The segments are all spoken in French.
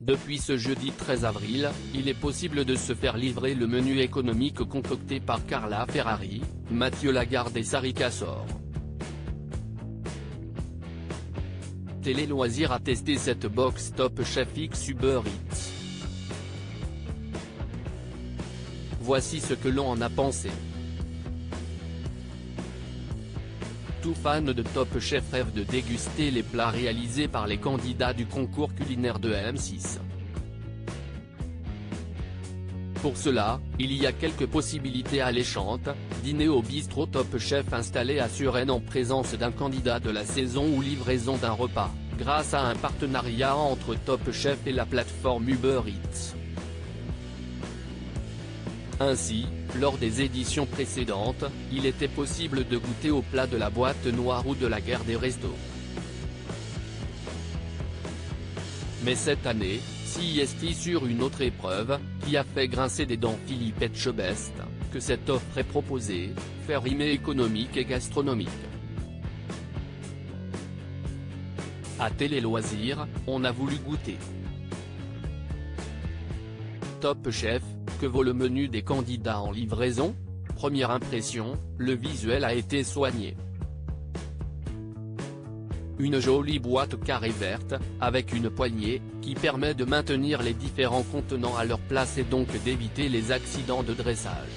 Depuis ce jeudi 13 avril, il est possible de se faire livrer le menu économique concocté par Carla Ferrari, Mathieu Lagarde et Sari Kassor. Télé Loisirs a testé cette box Top Chef X Uber Eats. Voici ce que l'on en a pensé. Tout fan de Top Chef rêve de déguster les plats réalisés par les candidats du concours culinaire de M6. Pour cela, il y a quelques possibilités alléchantes: dîner au bistrot Top Chef installé à Suresnes en présence d'un candidat de la saison ou livraison d'un repas, grâce à un partenariat entre Top Chef et la plateforme Uber Eats. Ainsi, lors des éditions précédentes, il était possible de goûter au plat de la boîte noire ou de la guerre des restos. Mais cette année, CIST sur une autre épreuve, qui a fait grincer des dents Philippe Etchebest, que cette offre est proposée, fait rimer économique et gastronomique. À Télé Loisirs, on a voulu goûter. Top Chef, que vaut le menu des candidats en livraison? Première impression, le visuel a été soigné. Une jolie boîte carrée verte, avec une poignée, qui permet de maintenir les différents contenants à leur place et donc d'éviter les accidents de dressage.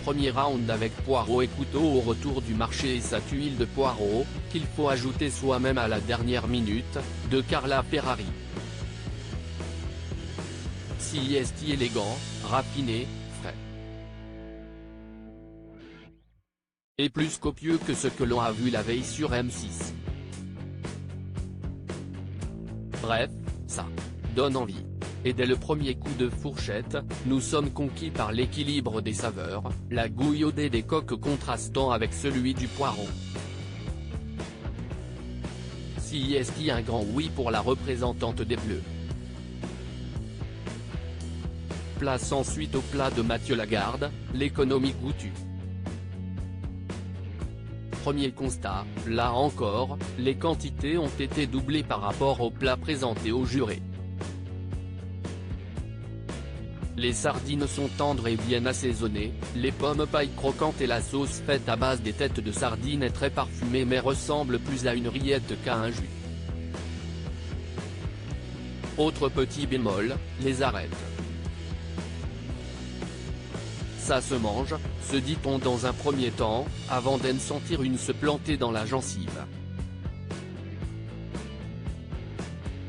Premier round avec poireaux et couteau au retour du marché et sa tuile de poireaux, qu'il faut ajouter soi-même à la dernière minute, de Carla Ferrari. CIST élégant, raffiné, frais. Et plus copieux que ce que l'on a vu la veille sur M6. Bref, ça donne envie. Et dès le premier coup de fourchette, nous sommes conquis par l'équilibre des saveurs, la gouilloudée des coques contrastant avec celui du poireau. CIST un grand oui pour la représentante des Bleus. Place ensuite au plat de Mathieu Lagarde, l'économie goûtue. Premier constat, là encore, les quantités ont été doublées par rapport au plat présenté aux jurés. Les sardines sont tendres et bien assaisonnées, les pommes paille croquantes et la sauce faite à base des têtes de sardines est très parfumée mais ressemble plus à une rillette qu'à un jus. Autre petit bémol, les arêtes. Ça se mange, se dit-on dans un premier temps, avant d'en sentir une se planter dans la gencive.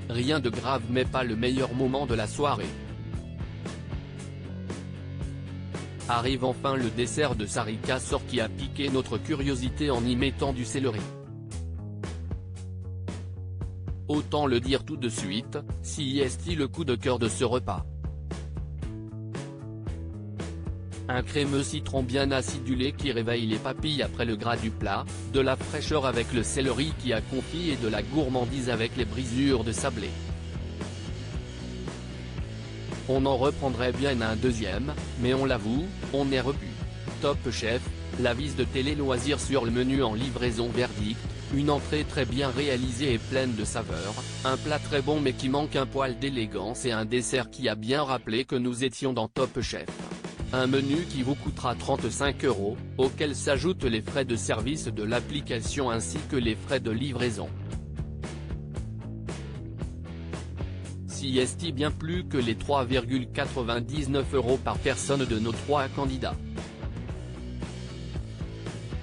Rien de grave mais pas le meilleur moment de la soirée. Arrive enfin le dessert de Sari Kassor qui a piqué notre curiosité en y mettant du céleri. Autant le dire tout de suite, CIST le coup de cœur de ce repas. Un crémeux citron bien acidulé qui réveille les papilles après le gras du plat, de la fraîcheur avec le céleri qui a confit et de la gourmandise avec les brisures de sablé. On en reprendrait bien un deuxième, mais on l'avoue, on est repu. Top Chef, l'avis de Télé Loisirs sur le menu en livraison verdict, une entrée très bien réalisée et pleine de saveurs, un plat très bon mais qui manque un poil d'élégance et un dessert qui a bien rappelé que nous étions dans Top Chef. Un menu qui vous coûtera 35 €, auquel s'ajoutent les frais de service de l'application ainsi que les frais de livraison. CIST bien plus que les 3,99 € par personne de nos 3 candidats.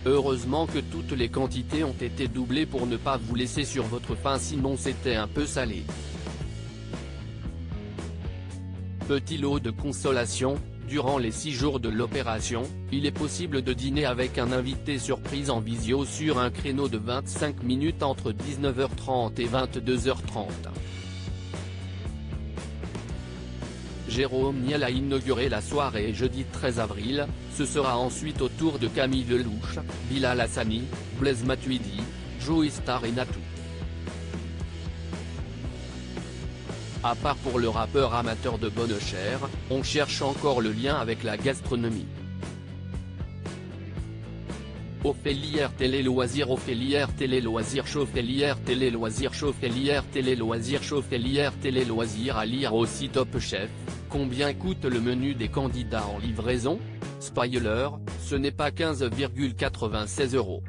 Heureusement que toutes les quantités ont été doublées pour ne pas vous laisser sur votre faim sinon c'était un peu salé. Petit lot de consolation. Durant les 6 jours de l'opération, il est possible de dîner avec un invité surprise en visio sur un créneau de 25 minutes entre 19h30 et 22h30. Jérôme Niel a inauguré la soirée jeudi 13 avril, ce sera ensuite au tour de Camille Lelouch, Bilal Hassani, Blaise Matuidi, Joey Star et Natou. À part pour le rappeur amateur de bonne chère, on cherche encore le lien avec la gastronomie. Ophélière Télé Loisirs Ophélière Télé Loisirs Chauffellière Télé Loisirs Chauffellière Télé Loisirs Chauffellière Télé Loisirs à lire aussi Top Chef. Combien coûte le menu des candidats en livraison? Spoiler, ce n'est pas 15,96 €.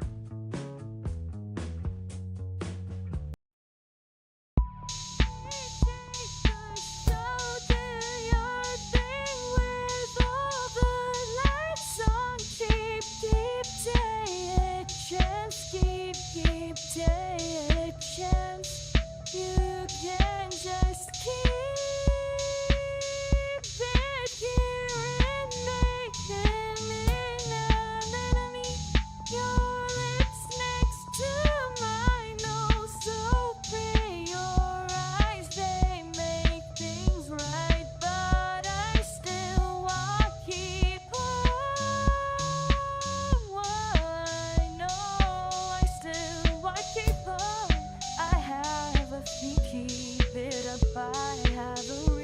Keep it up, I have a